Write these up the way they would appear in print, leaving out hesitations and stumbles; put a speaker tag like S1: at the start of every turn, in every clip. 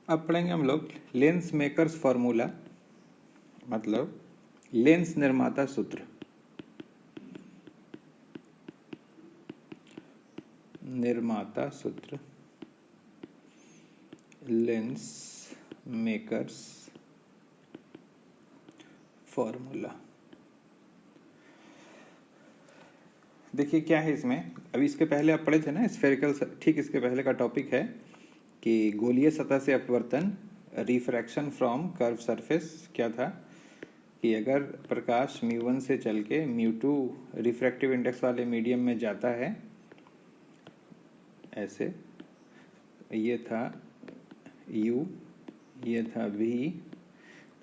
S1: अब पढ़ेंगे हम लोग लेंस मेकर्स फॉर्मूला, मतलब लेंस निर्माता सूत्र। निर्माता सूत्र, लेंस मेकर्स फॉर्मूला। देखिए क्या है इसमें, अभी इसके पहले आप पढ़े थे ना स्फेरिकल, ठीक इसके पहले का टॉपिक है कि गोलीय सतह से अपवर्तन, रिफ्रैक्शन फ्रॉम कर्व सरफेस। क्या था कि अगर प्रकाश μ1 से चल के μ2 रिफ्रैक्टिव इंडेक्स वाले मीडियम में जाता है, ऐसे ये था u, ये था v,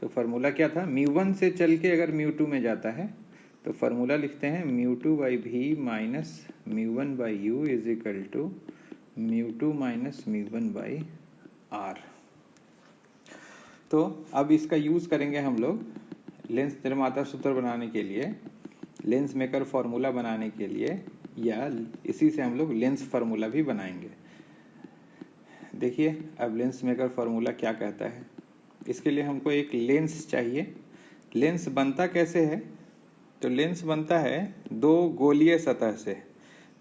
S1: तो फार्मूला क्या था, μ1 से चल के अगर μ2 में जाता है तो फार्मूला लिखते हैं μ2/v minus μ1/u is equal to μ2 minus μ1/r। तो अब इसका यूज़ करेंगे हम लोग लेंस निर्माता सूत्र बनाने के लिए, लेंस मेकर फार्मूला बनाने के लिए, या इसी से हम लोग लेंस फार्मूला भी बनाएंगे। देखिए अब लेंस मेकर फार्मूला क्या कहता है। इसके लिए हमको एक लेंस चाहिए। लेंस बनता कैसे है, तो लेंस बनता है दो गोलीय सतह से,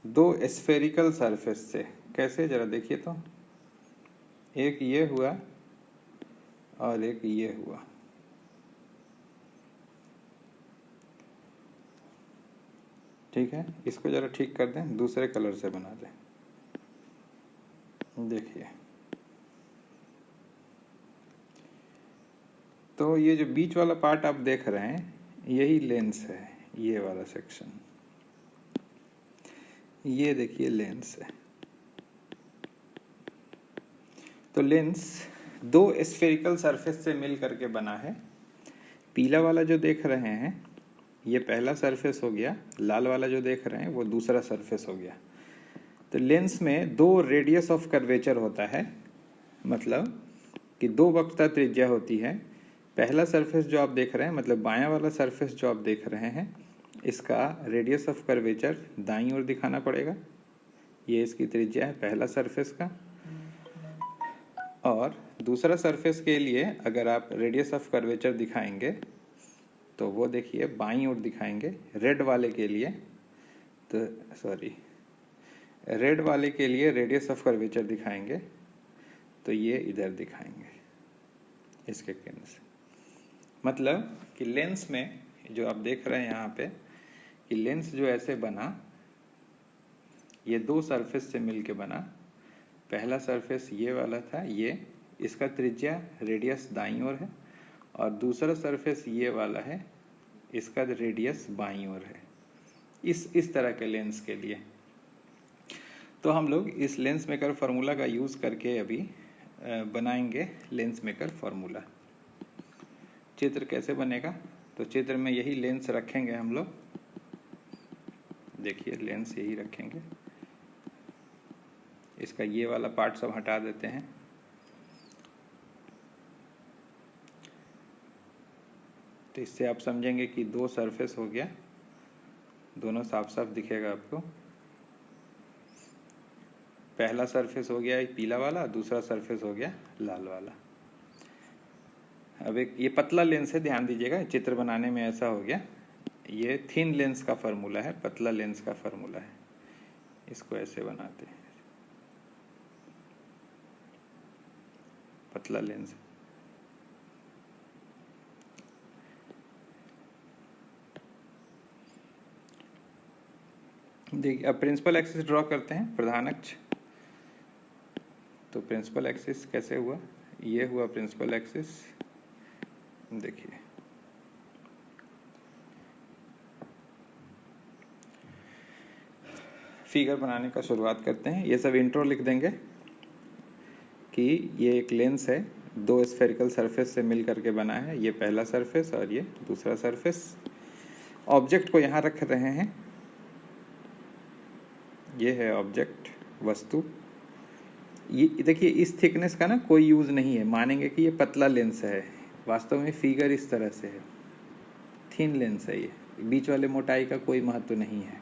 S1: दो स्फेरिकल सरफेस से। कैसे, जरा देखिए तो, एक ये हुआ और एक ये हुआ। ठीक है, इसको जरा ठीक कर दें, दूसरे कलर से बना दें। देखिए तो ये जो बीच वाला पार्ट आप देख रहे हैं यही लेंस है, ये वाला सेक्शन, ये देखिए लेंस है। तो लेंस दो स्फेरिकल सरफेस से मिल करके बना है। पीला वाला जो देख रहे हैं ये पहला सरफेस हो गया, लाल वाला जो देख रहे हैं वो दूसरा सरफेस हो गया। तो लेंस में दो रेडियस ऑफ कर्वेचर होता है, मतलब कि दो वक्रता त्रिज्या होती है। पहला सरफेस जो आप देख रहे हैं, मतलब बायां वाला सरफेस जो आप देख रहे हैं, इसका रेडियस ऑफ कर्वेचर दाईं ओर दिखाना पड़ेगा। ये इसकी त्रिज्या है पहला सरफेस का। और दूसरा सरफेस के लिए अगर आप रेडियस ऑफ कर्वेचर दिखाएंगे तो वो देखिए बाईं ओर दिखाएंगे। रेड वाले के लिए तो रेड वाले के लिए रेडियस ऑफ कर्वेचर दिखाएंगे तो ये इधर दिखाएंगे इसके केंद्र से। मतलब कि लेंस में जो आप देख रहे हैं यहाँ पे कि लेंस जो ऐसे बना, ये दो सरफेस से मिलके बना। पहला सरफेस ये वाला था, ये इसका त्रिज्या रेडियस दाईं ओर है, और दूसरा सरफेस ये वाला है, इसका रेडियस बाईं ओर है। इस तरह के लेंस के लिए तो हम लोग इस लेंस मेकर फार्मूला का यूज़ करके अभी बनाएंगे लेंस मेकर फार्मूला। चित्र कैसे बनेगा, तो चित्र में यही लेंस रखेंगे हम लोग। देखिए लेंस यही रखेंगे, इसका ये वाला पार्ट सब हटा देते हैं। तो इससे आप समझेंगे कि दो सरफेस हो गया, दोनों साफ साफ दिखेगा आपको। पहला सरफेस हो गया पीला वाला, दूसरा सरफेस हो गया लाल वाला। अब एक ये पतला लेंस है, ध्यान दीजिएगा, चित्र बनाने में ऐसा हो गया। ये थिन लेंस का फार्मूला है, पतला लेंस का फार्मूला है। इसको ऐसे बनाते हैं, पतला लेंस। देखिए अब प्रिंसिपल एक्सिस ड्रॉ करते हैं, प्रधान अक्ष। तो प्रिंसिपल एक्सिस कैसे हुआ, ये हुआ प्रिंसिपल एक्सिस। देखिए फिगर बनाने का शुरुआत करते हैं। ये सब इंट्रो लिख देंगे कि ये एक लेंस है, दो स्फेरिकल सरफेस से मिल करके बना है। ये पहला सरफेस और ये दूसरा सरफेस। ऑब्जेक्ट को यहाँ रख रहे हैं, ये है ऑब्जेक्ट, वस्तु। ये देखिए इस थिकनेस का ना कोई यूज़ नहीं है, मानेंगे कि ये पतला लेंस है, वास्तव में फिगर इस तरह से है, थिन लेंस है। ये बीच वाले मोटाई का कोई महत्व नहीं है।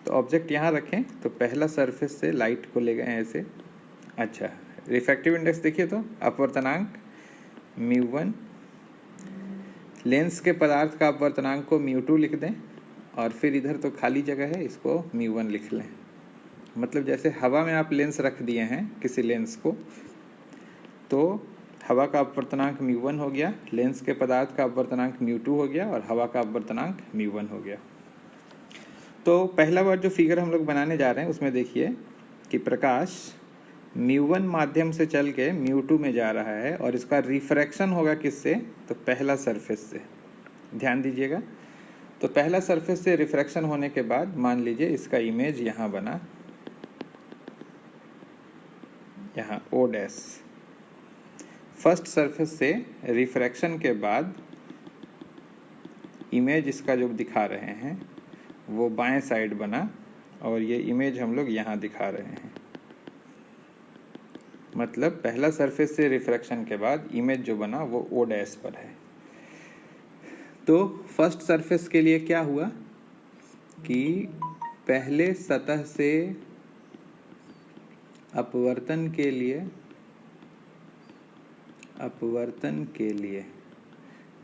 S1: तो ऑब्जेक्ट यहाँ रखें, तो पहला सरफेस से लाइट को ले गए ऐसे। अच्छा रिफ्रैक्टिव इंडेक्स देखिए तो अपवर्तनांक μ1, लेंस के पदार्थ का अपवर्तनांक को μ2 लिख दें और फिर इधर तो खाली जगह है, इसको μ1 लिख लें। मतलब जैसे हवा में आप लेंस रख दिए हैं किसी लेंस को, तो हवा का अपवर्तनांक μ1 हो गया, लेंस के पदार्थ का अपवर्तनांक μ2 हो गया और हवा का अपवर्तनांक μ1 हो गया। तो पहला बार जो फिगर हम लोग बनाने जा रहे हैं उसमें देखिए कि प्रकाश μ1 माध्यम से चल के μ2 में जा रहा है और इसका रिफ्रैक्शन होगा किससे, तो पहला सरफेस से। ध्यान दीजिएगा, तो पहला सरफेस से रिफ्रैक्शन होने के बाद मान लीजिए इसका इमेज यहाँ बना, यहाँ O डैश। फर्स्ट सरफेस से रिफ्रैक्शन के बाद इमेज इसका जो दिखा रहे हैं वो बाएं साइड बना और ये इमेज हम लोग यहाँ दिखा रहे हैं। मतलब पहला सरफेस से रिफ्रैक्शन के बाद इमेज जो बना वो O डैश पर है। तो फर्स्ट सरफेस के लिए क्या हुआ कि पहले सतह से अपवर्तन के लिए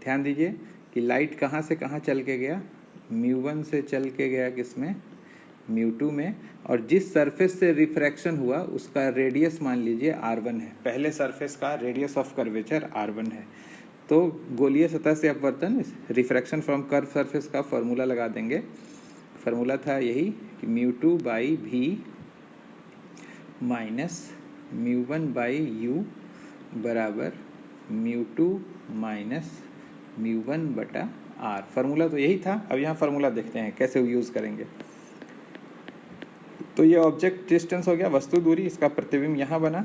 S1: ध्यान दीजिए कि लाइट कहाँ से कहाँ चल के गया, μ1 से चल के गया किसमें, μ2 में, और जिस सरफेस से रिफ्रैक्शन हुआ उसका रेडियस मान लीजिए r1 है। पहले सरफेस का रेडियस ऑफ कर्वेचर r1 है। तो गोलीय सतह से अपवर्तन रिफ्रैक्शन फ्रॉम कर्व सरफेस का फॉर्मूला लगा देंगे। फार्मूला था यही कि μ2/v माइनस μ1/u बराबर μ2 माइनस μ1/r। फार्मूला तो यही था। अब यहाँ फार्मूला देखते हैं कैसे यूज़ करेंगे। तो ये ऑब्जेक्ट डिस्टेंस हो गया, वस्तु दूरी, इसका प्रतिबिंब यहाँ बना,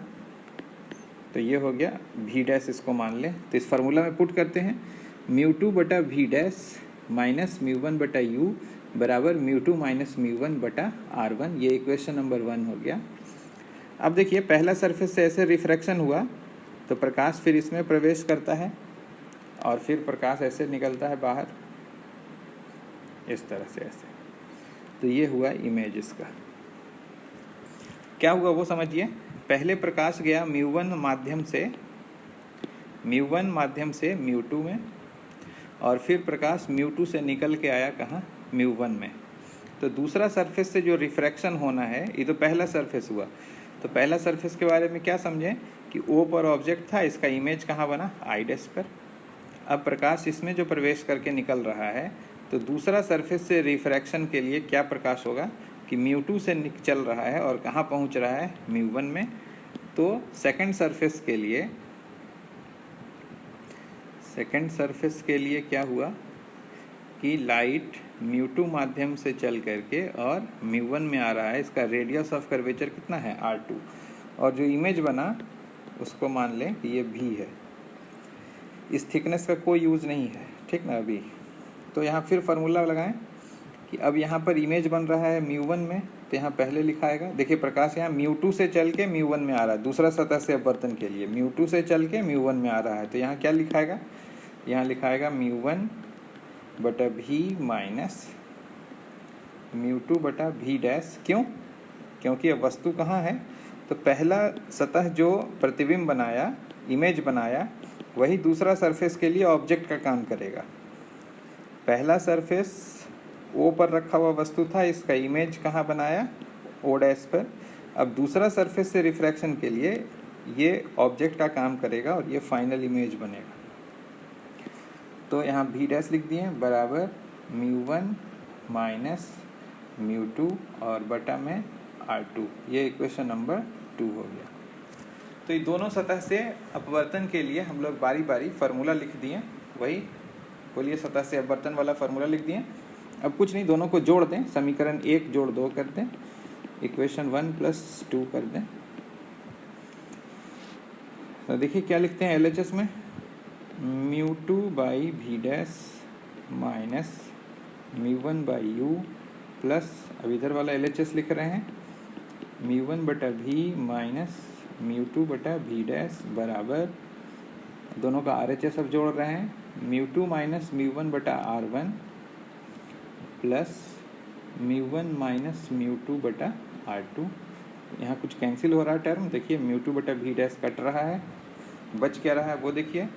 S1: तो ये हो गया v डैश, इसको मान लें। तो इस फार्मूला में पुट करते हैं μ2/v डैश माइनस μ1/u बराबर μ2 माइनस μ1/r1। ये इक्वेशन नंबर 1 हो गया। अब देखिए पहला सरफेस से ऐसे रिफ्रैक्शन हुआ तो प्रकाश फिर इसमें प्रवेश करता है और फिर प्रकाश ऐसे निकलता है बाहर इस तरह से ऐसे। तो ये हुआ इमेज इसका। क्या हुआ वो समझिए। पहले प्रकाश गया μ1 माध्यम से μ2 में और फिर प्रकाश μ2 से निकल के आया कहाँ, μ1 में। तो दूसरा सरफेस से जो रिफ्रैक्शन होना है, ये तो पहला सरफेस हुआ, तो पहला सरफेस के बारे में क्या समझें कि O पर ऑब्जेक्ट था, इसका इमेज कहाँ बना, I डैश पर। अब प्रकाश इसमें जो प्रवेश करके निकल रहा है, तो दूसरा सरफेस से रिफ्रैक्शन के लिए क्या प्रकाश होगा कि μ2 से चल रहा है और कहाँ पहुँच रहा है, μ1 में। तो सेकंड सरफेस के लिए क्या हुआ कि लाइट μ2 माध्यम से चल करके और μ1 में आ रहा है। इसका रेडियस ऑफ कर्वेचर कितना है, r2, और जो इमेज बना उसको मान लें कि ये v है। इस थिकनेस का कोई यूज़ नहीं है, ठीक ना अभी। तो यहाँ फिर फार्मूला लगाएं कि अब यहाँ पर इमेज बन रहा है μ1 में, तो यहाँ पहले लिखाएगा। देखिए प्रकाश यहाँ μ2 से चल के μ1 में आ रहा है, दूसरा सतह से अपवर्तन के लिए μ2 से चल के μ1 में आ रहा है। तो यहाँ क्या लिखाएगा, यहाँ लिखाएगा μ1/v माइनस μ2/v डैश। क्यों, क्योंकि अब वस्तु कहाँ है, तो पहला सतह जो प्रतिबिंब बनाया, इमेज बनाया, वही दूसरा सरफेस के लिए ऑब्जेक्ट का काम करेगा। पहला सरफेस O पर रखा हुआ वस्तु था, इसका इमेज कहाँ बनाया, O डैश पर। अब दूसरा सरफेस से रिफ्रैक्शन के लिए ये ऑब्जेक्ट का काम करेगा और ये फाइनल इमेज बनेगा। तो यहाँ v डैश लिख दिए बराबर μ1 माइनस μ2 और बटा में r2। ये इक्वेशन नंबर 2 हो गया। तो ये दोनों सतह से अपवर्तन के लिए हम लोग बारी बारी फार्मूला लिख दिए, वही बोलिए सतह से अपवर्तन वाला फार्मूला लिख दिए। अब कुछ नहीं, दोनों को जोड़ दें, समीकरण 1 जोड़ 2 कर दें, इक्वेशन 1 + 2 कर दें। तो देखिए क्या लिखते हैं LHS में, μ2/v dash minus μ1/u plus, अब इधर वाला LHS लिख रहे हैं μ1/v माइनस μ2/v डैश बराबर, दोनों का RHS अब जोड़ रहे हैं, μ2 minus μ1/r1 plus μ1 minus μ2/r2 यहाँ कुछ कैंसिल हो रहा है टर्म, देखिए म्यू टू बटा भी डैश कट रहा है, बच क्या रहा है वो देखिए,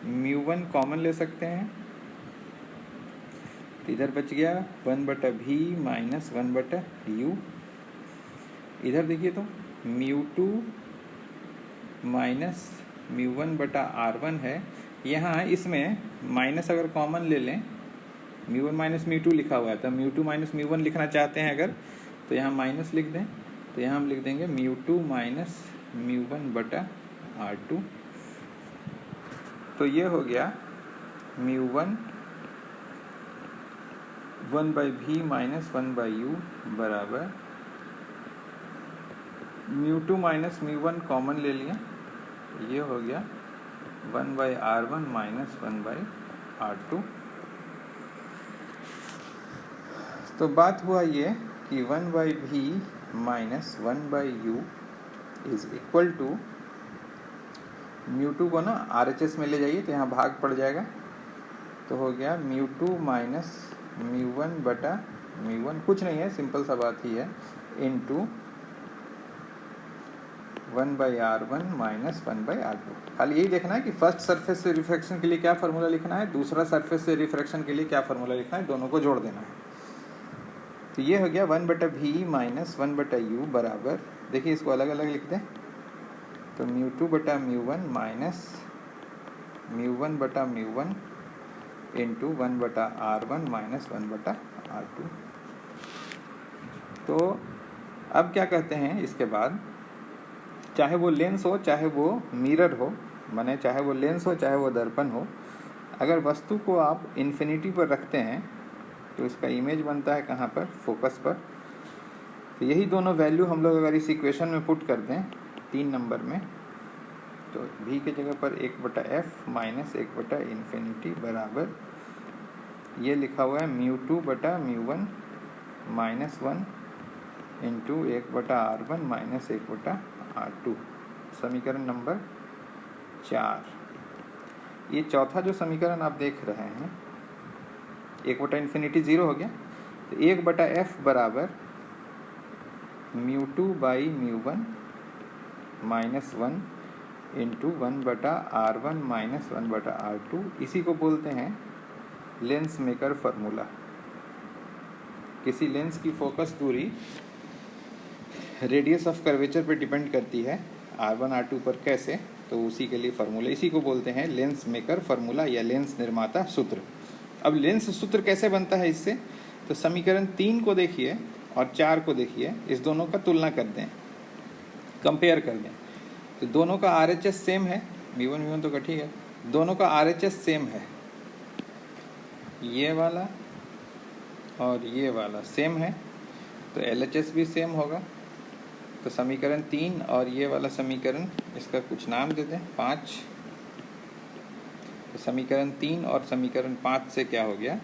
S1: म्यू वन कॉमन ले सकते हैं, इधर बच गया 1 बटा भी माइनस 1 बटा यू। इधर देखिए तो mu two minus mu one बटा आर वन है, यहाँ इसमें माइनस अगर कॉमन ले लें, mu one minus mu two लिखा हुआ है, तो mu two minus mu one लिखना चाहते हैं अगर, तो यहाँ माइनस लिख दें, तो यहाँ हम लिख देंगे mu two minus mu one बटा आर टू। तो ये हो गया mu one 1 by v minus 1 by u बराबर mu two minus mu one common ले लिया, ये हो गया 1 by R one minus 1 by R two. तो बात हुआ ये कि 1 by v minus 1 by u is equal to, mu two को ना RHS में ले जाइए तो यहाँ भाग पड़ जाएगा, तो हो गया mu two minus mu one बटा म्यू वन, कुछ नहीं है सिंपल सा बात ही है, into 1 by R one minus 1 by R two. खाली यही देखना है कि फर्स्ट सरफेस से रिफ्रैक्शन के लिए क्या फार्मूला लिखना है, दूसरा सरफेस से रिफ्रैक्शन के लिए क्या फार्मूला लिखना है, दोनों को जोड़ देना है। तो ये हो गया 1 बटा भी माइनस 1 बटा यू बराबर, देखिए इसको अलग अलग लिख दें, तो म्यू टू बटा mu one minus mu one बटा म्यू वन इंटू 1 बटा आर वन माइनस 1 बटा आर टू। तो अब क्या कहते हैं इसके बाद, चाहे वो लेंस हो चाहे वो मिरर हो, माने चाहे वो लेंस हो चाहे वो दर्पण हो, अगर वस्तु को आप इन्फिनिटी पर रखते हैं तो इसका इमेज बनता है कहाँ पर, फोकस पर। तो यही दोनों वैल्यू हम लोग अगर इस इक्वेशन में पुट कर दें 3 नंबर में, तो भी के जगह पर 1 बटा एफ माइनस 1 बटा इन्फिनिटी बराबर, ये लिखा हुआ है म्यू टू बटा म्यू वन माइनस 1 इंटू 1 बटा आर वन माइनस 1 बटा आर टू, समीकरण नंबर 4। ये चौथा जो समीकरण आप देख रहे हैं, 1 बटा इन्फिनिटी 0 हो गया, तो 1 बटा एफ बराबर mu two by mu one minus 1 into 1 बटा आर वन माइनस 1 बटा आर टू। इसी को बोलते हैं लेंस मेकर फार्मूला। किसी लेंस की फोकस दूरी रेडियस ऑफ कर्वेचर पर डिपेंड करती है, R1 R2 पर कैसे, तो उसी के लिए फार्मूला, इसी को बोलते हैं लेंस मेकर फार्मूला या लेंस निर्माता सूत्र। अब लेंस सूत्र कैसे बनता है इससे, तो समीकरण 3 को देखिए और 4 को देखिए, इस दोनों का तुलना कर दें, कंपेयर कर दें, तो दोनों का RHS सेम है, v1 तो ठीक है, दोनों का RHS सेम है, ये वाला और ये वाला सेम है, तो LHS भी सेम होगा। तो समीकरण 3 और ये वाला समीकरण, इसका कुछ नाम दे दें 5। तो समीकरण 3 और समीकरण 5 से क्या हो गया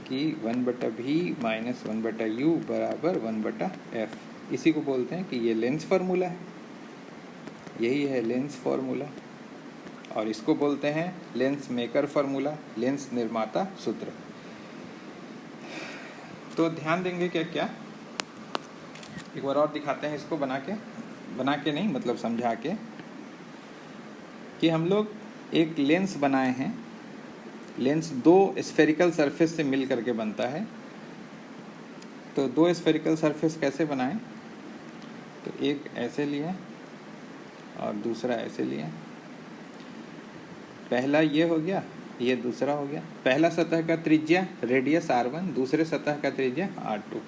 S1: कि 1 बटा भी माइनस 1 बटा यू बराबर 1 बटा एफ। इसी को बोलते हैं कि ये लेंस फार्मूला है, यही है लेंस फार्मूला, और इसको बोलते हैं लेंस मेकर फार्मूला, लेंस निर्माता सूत्र। तो ध्यान देंगे क्या क्या, एक बार और दिखाते हैं इसको बना के नहीं मतलब समझा के, कि हम लोग एक लेंस बनाए हैं। लेंस 2 स्फेरिकल सरफेस से मिल करके बनता है। तो 2 स्फेरिकल सरफेस कैसे बनाएं, तो एक ऐसे लिए और दूसरा ऐसे लिए। पहला ये हो गया, ये दूसरा हो गया। पहला सतह का त्रिज्या रेडियस R1, दूसरे सतह का त्रिज्या R2।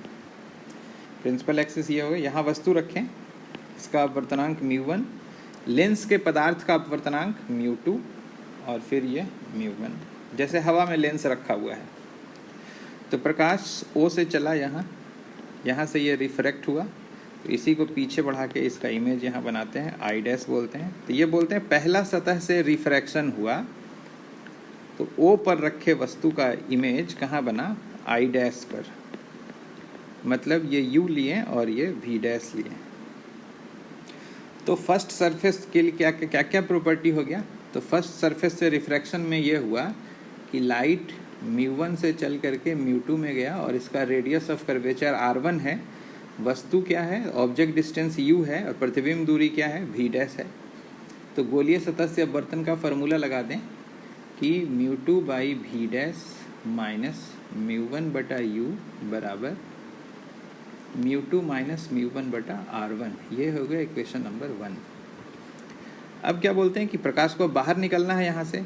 S1: प्रिंसिपल एक्सिस ये हो गया। यहाँ वस्तु रखें, इसका अपवर्तनांक μ1, लेंस के पदार्थ का अपवर्तनांक μ2 और फिर ये μ1। जैसे हवा में लेंस रखा हुआ है, तो प्रकाश O से चला यहाँ से ये रिफ्रैक्ट हुआ, तो इसी को पीछे बढ़ा के इसका इमेज यहाँ बनाते हैं, I डैश बोलते हैं। तो ये बोलते हैं पहला सतह से रिफ्रैक्शन हुआ, तो O पर रखे वस्तु का इमेज कहाँ बना, I डैश पर, मतलब ये U लिए और ये V डैश लिए। तो फर्स्ट सरफेस के लिए क्या क्या प्रॉपर्टी हो गया, तो फर्स्ट सरफेस से रिफ्रैक्शन में ये हुआ कि लाइट μ1 से चल करके μ2 में गया और इसका रेडियस ऑफ कर्वेचर R1 है, वस्तु क्या है, ऑब्जेक्ट डिस्टेंस u है और प्रतिबिंब दूरी क्या है, v डैश है। तो गोलीय सतह से अपवर्तन का फॉर्मूला लगा दें कि μ2 बाई वी डैश माइनस μ1 बटा u बराबर μ2 माइनस μ1 बटा r1। ये हो गया इक्वेशन नंबर 1। अब क्या बोलते हैं कि प्रकाश को बाहर निकलना है यहाँ से।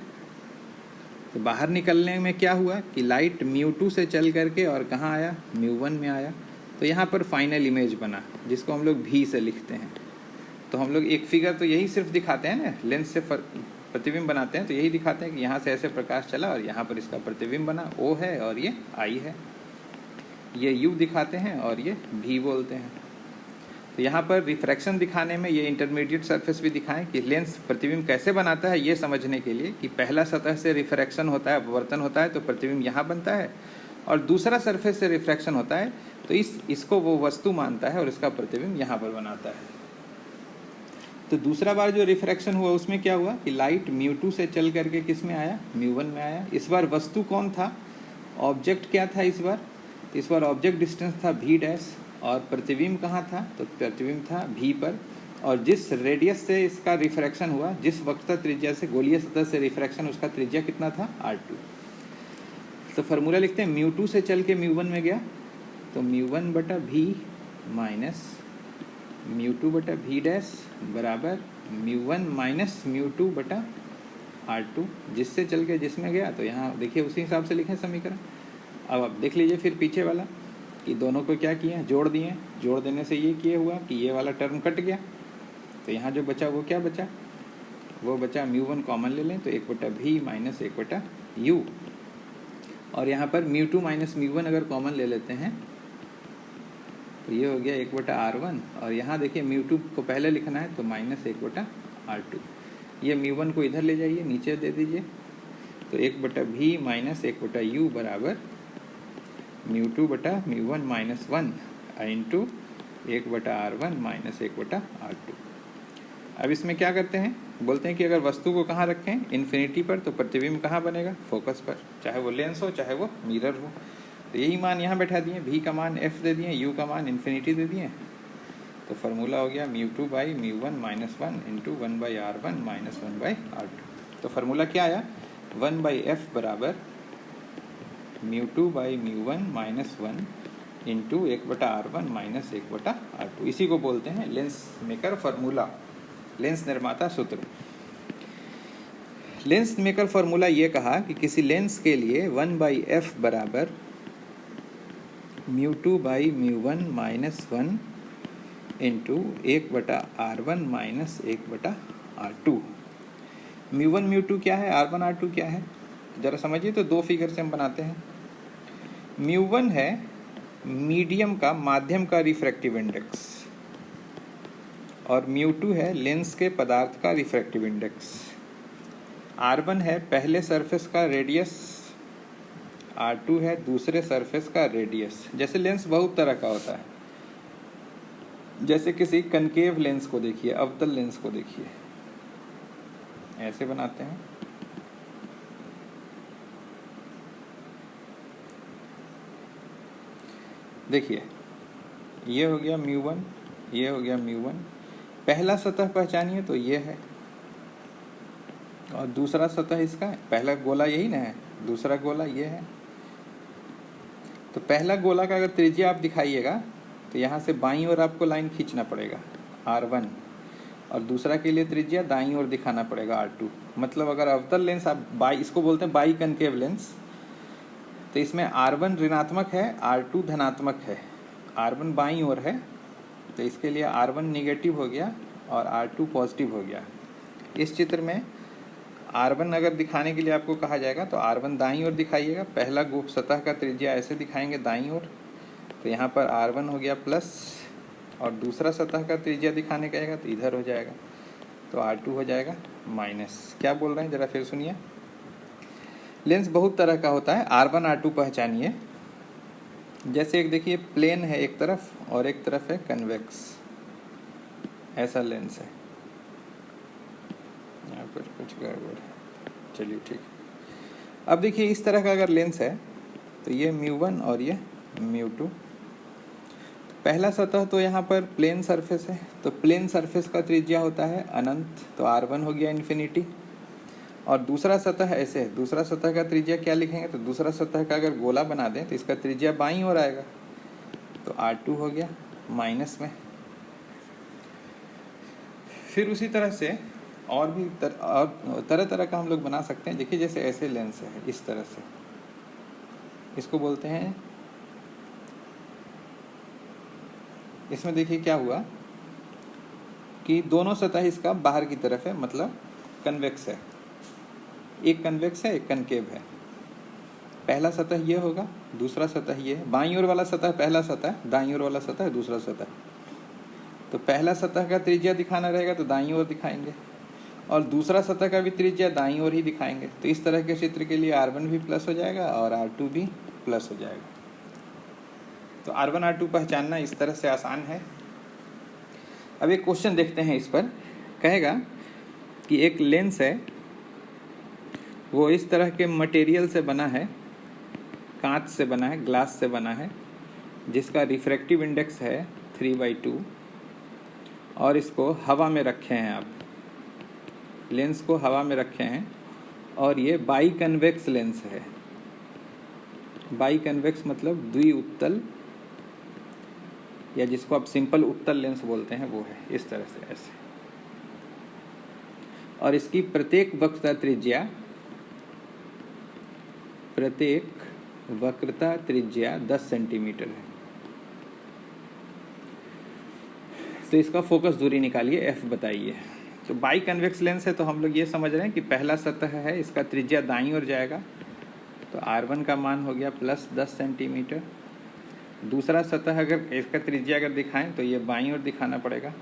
S1: तो बाहर निकलने में क्या हुआ कि लाइट μ2 से चल करके और कहाँ आया, μ1 में आया। तो यहाँ पर फाइनल इमेज बना जिसको हम लोग v से लिखते हैं। तो हम लोग एक फिगर तो यही सिर्फ दिखाते हैं ना, लेंस से प्रतिबिंब बनाते हैं तो यही दिखाते हैं कि यहाँ से ऐसे प्रकाश चला और यहाँ पर इसका प्रतिबिंब बना, O है और ये I है। ये U दिखाते हैं और ये V बोलते हैं। तो यहाँ पर रिफ्रैक्शन दिखाने में ये इंटरमीडिएट सरफेस भी दिखाएं कि लेंस प्रतिबिंब कैसे बनाता है, ये समझने के लिए कि पहला सतह से रिफ्रैक्शन होता है, अपवर्तन होता है तो प्रतिबिंब यहाँ बनता है, और दूसरा सरफेस से रिफ्रैक्शन होता है तो इसको वो वस्तु मानता है और इसका प्रतिबिंब यहाँ पर बनाता है। तो दूसरा बार जो रिफ्रैक्शन हुआ उसमें क्या हुआ कि लाइट μ2 से चल करके किस में आया, μ1 में आया। इस बार वस्तु कौन था, ऑब्जेक्ट क्या था इस बार ऑब्जेक्ट डिस्टेंस था v डैश और प्रतिबिंब कहाँ था, तो प्रतिबिंब था v पर। और जिस रेडियस से इसका रिफ्रैक्शन हुआ, जिस वक्रता त्रिज्या से गोलीय सतह से रिफ्रैक्शन, उसका त्रिज्या कितना था, r2। तो फार्मूला लिखते हैं μ2 से चल के μ1 में गया तो μ1 बटा v माइनस μ2 बटा v डैश बराबर μ1 माइनस μ2 बटा r2, जिससे चल के जिसमें गया। तो यहाँ देखिए उसी हिसाब से लिखें समीकरण। अब आप देख लीजिए फिर पीछे वाला कि दोनों को क्या किए, जोड़ दिए। जोड़ देने से ये किए हुआ कि ये वाला टर्म कट गया, तो यहाँ जो बचा वो क्या बचा, वो बचा μ1 कॉमन ले लें तो 1 बटा v माइनस 1 बटा u। और यहाँ पर μ2 माइनस μ1 अगर कॉमन ले लेते हैं तो ये हो गया 1 बटा r1। और यहाँ देखिए μ2 को पहले लिखना है तो माइनस 1 बटा r2। ये μ1 को इधर ले जाइए, नीचे दे दीजिए तो 1 बटा v माइनस 1 बटा u बराबर μ2 बटा μ1 माइनस 1 इंटू 1 बटा r1 माइनस 1 बटा r2। अब इसमें क्या करते हैं, बोलते हैं कि अगर वस्तु को कहाँ रखें, इन्फिनिटी पर, तो प्रतिबिंब कहाँ बनेगा, फोकस पर, चाहे वो लेंस हो चाहे वो मिरर हो। तो यही मान यहाँ बैठा दिए, v का मान f दे दिए, u का मान इन्फिनिटी दे दिए। तो फार्मूला हो गया μ2 by μ1 minus 1 into 1 by r1 minus 1 by r2। तो फार्मूला क्या आया, 1 बाई f बराबर μ2 बाई μ1 माइनस 1 इंटू 1 बटा r1 माइनस 1 बटा r2। इसी को बोलते हैं लेंस मेकर फार्मूला, लेंस निर्माता सूत्र। लेंस मेकर फार्मूला ये कहा कि किसी लेंस के लिए 1 बाई एफ बराबर μ2 बाई μ1 माइनस 1 इंटू 1 बटा r1 माइनस 1 बटा r2। μ1 μ2 क्या है, r1 r2 क्या है, जरा समझिए। तो दो फिगर से हम बनाते हैं। μ1 है मीडियम का, माध्यम का रिफ्रैक्टिव इंडेक्स, और μ2 है लेंस के पदार्थ का रिफ्रैक्टिव इंडेक्स। r1 है पहले सरफेस का रेडियस, r2 है दूसरे सरफेस का रेडियस। जैसे लेंस बहुत तरह का होता है, जैसे किसी कनकेव लेंस को देखिए, अवतल लेंस को देखिए, ऐसे बनाते हैं। देखिए ये हो गया μ1, ये हो गया μ1। पहला सतह पहचानिए तो ये है, और दूसरा सतह इसका है। पहला गोला यही ना है, दूसरा गोला ये है। तो पहला गोला का अगर त्रिज्या आप दिखाइएगा तो यहाँ से बाईं ओर आपको लाइन खींचना पड़ेगा r1, और दूसरा के लिए त्रिज्या दाईं ओर दिखाना पड़ेगा r2। मतलब अगर अवतल लेंस आप इसको बोलते हैं बाई कनकेव लेंस, तो इसमें r1 ऋणात्मक है, r2 धनात्मक है। r1 बाईं ओर है तो इसके लिए r1 निगेटिव हो गया और r2 पॉजिटिव हो गया। इस चित्र में r1 अगर दिखाने के लिए आपको कहा जाएगा तो r1 दाईं ओर दिखाइएगा। पहला सतह का त्रिज्या ऐसे दिखाएंगे दाईं ओर, तो यहाँ पर r1 हो गया प्लस, और दूसरा सतह का त्रिज्या दिखाने का आएगा तो इधर हो जाएगा, तो r2 हो जाएगा माइनस। क्या बोल रहे हैं जरा फिर सुनिए। लेंस बहुत तरह का होता है, r1 r2 पहचानिए। जैसे एक देखिए प्लेन है एक तरफ और एक तरफ है कन्वेक्स, ऐसा लेंस है। यहाँ पर कुछ गड़बड़ है, चलिए ठीक। अब देखिए इस तरह का अगर लेंस है तो ये μ1 और ये μ2। पहला सतह तो यहाँ पर प्लेन सरफेस है, तो प्लेन सरफेस का त्रिज्या होता है अनंत, तो r1 हो गया इन्फिनिटी। और दूसरा सतह ऐसे है, दूसरा सतह का त्रिज्या क्या लिखेंगे, तो दूसरा सतह का अगर गोला बना दें तो इसका त्रिज्या बाईं ओर आएगा, तो r2 हो गया माइनस में। फिर उसी तरह से और भी तरह तरह का हम लोग बना सकते हैं। देखिए जैसे ऐसे लेंस है, इस तरह से, इसको बोलते हैं, इसमें देखिए क्या हुआ कि दोनों सतह इसका बाहर की तरफ है, मतलब कन्वेक्स है, एक कन्वेक्स है एक कनकेव है। पहला सतह ये होगा, दूसरा सतह ये है, बाईं ओर वाला सतह पहला सतह, दाईं ओर वाला सतह दूसरा सतह। तो पहला सतह का त्रिज्या दिखाना रहेगा तो दाईं ओर दिखाएंगे, और दूसरा सतह का भी त्रिज्या दाईं ओर ही दिखाएंगे। तो इस तरह के चित्र के लिए r1 भी प्लस हो जाएगा और r2 भी प्लस हो जाएगा। तो r1 r2 पहचानना इस तरह से आसान है। अब एक क्वेश्चन देखते हैं इस पर। कहेगा कि एक लेंस है, वो इस तरह के मटेरियल से बना है, कांच से बना है, ग्लास से बना है, जिसका रिफ्रैक्टिव इंडेक्स है 3/2, और इसको हवा में रखे हैं आप, लेंस को हवा में रखे हैं, और ये बाई कन्वेक्स लेंस है। बाई कन्वेक्स मतलब द्विउत्तल, या जिसको आप सिंपल उत्तल लेंस बोलते हैं, वो है इस तरह से ऐसे। और इसकी प्रत्येक वक्रता त्रिज्या 10 सेंटीमीटर है। तो इसका फोकस दूरी निकालिए, f बताइए। तो बाई कन्वेक्स लेंस है, तो हम लोग ये समझ रहे हैं कि पहला सतह है, इसका त्रिज्या दाईं ओर जाएगा, तो r1 का मान हो गया प्लस 10 सेंटीमीटर। दूसरा सतह अगर इसका त्रिज्या अगर दिखाएं तो ये बाईं ओर दिखाना पड़ेगा,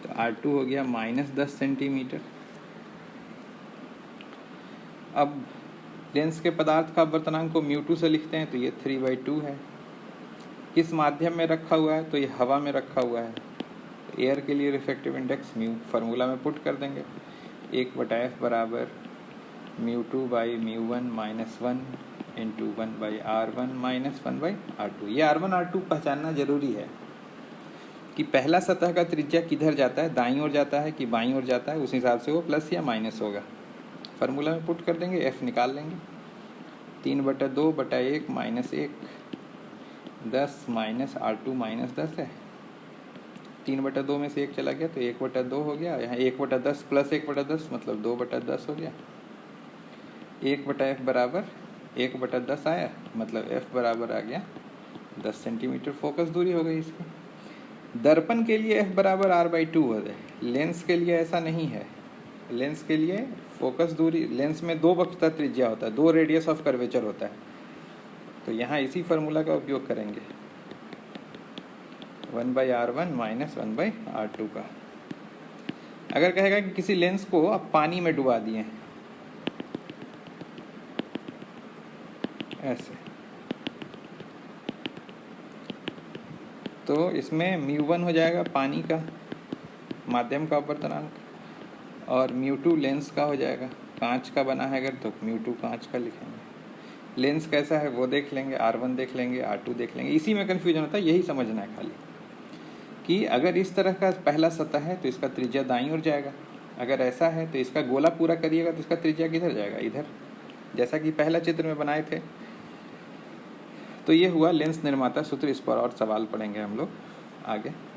S1: तो r2 हो गया माइनस 10 सेंटीमीटर। अब लेंस के पदार्थ का अपवर्तनांक को μ2 से लिखते हैं, तो ये 3/2 है। किस माध्यम में रखा हुआ है, तो ये हवा में रखा हुआ है। तो एयर के लिए रिफ्रैक्टिव इंडेक्स म्यू फार्मूला में पुट कर देंगे, 1/f बराबर μ2 by μ1 minus 1 into 1/r1 minus 1/r2। ये r1 r2 पहचानना जरूरी है कि पहला सतह का त्रिज्या किधर जाता है, दाईं ओर जाता है कि बाईं ओर जाता है, उस हिसाब से वो प्लस या माइनस होगा। फार्मूला में पुट कर देंगे, f निकाल लेंगे, 3/2/1 माइनस 1, 10 माइनस r2 माइनस 10 है। 3/2 में से 1 चला गया तो 1/2 हो गया। यहाँ 1/10 प्लस 1/10 मतलब 2/10 हो गया। 1/f बराबर 1/10 आया, मतलब f बराबर आ गया 10 सेंटीमीटर। फोकस दूरी हो गई इसकी। दर्पण के लिए f बराबर r/2 हो जाए, लेंस के लिए ऐसा नहीं है। लेंस के लिए फोकस दूरी, लेंस में 2 वक्रता त्रिज्या होता है, 2 रेडियस ऑफ कर्वेचर होता है, तो यहाँ इसी फार्मूला का उपयोग करेंगे, 1/r1 माइनस 1/r2 का। अगर कहेगा कि किसी लेंस को आप पानी में डुबा दिए ऐसे, तो इसमें μ1 हो जाएगा पानी का माध्यम का अपवर्तनांक, और μ2 लेंस का हो जाएगा, कांच का बना है अगर तो μ2 कांच का लिखेंगे। लेंस कैसा है वो देख लेंगे, r1 देख लेंगे, r2 देख लेंगे। इसी में कन्फ्यूजन होता है, यही समझना है खाली कि अगर इस तरह का पहला सतह है तो इसका त्रिज्या दाईं ओर जाएगा, अगर ऐसा है तो इसका गोला पूरा करिएगा तो इसका त्रिज्या किधर जाएगा, इधर, जैसा कि पहला चित्र में बनाए थे। तो ये हुआ लेंस निर्माता सूत्र। इस पर और सवाल पढ़ेंगे हम लोग आगे।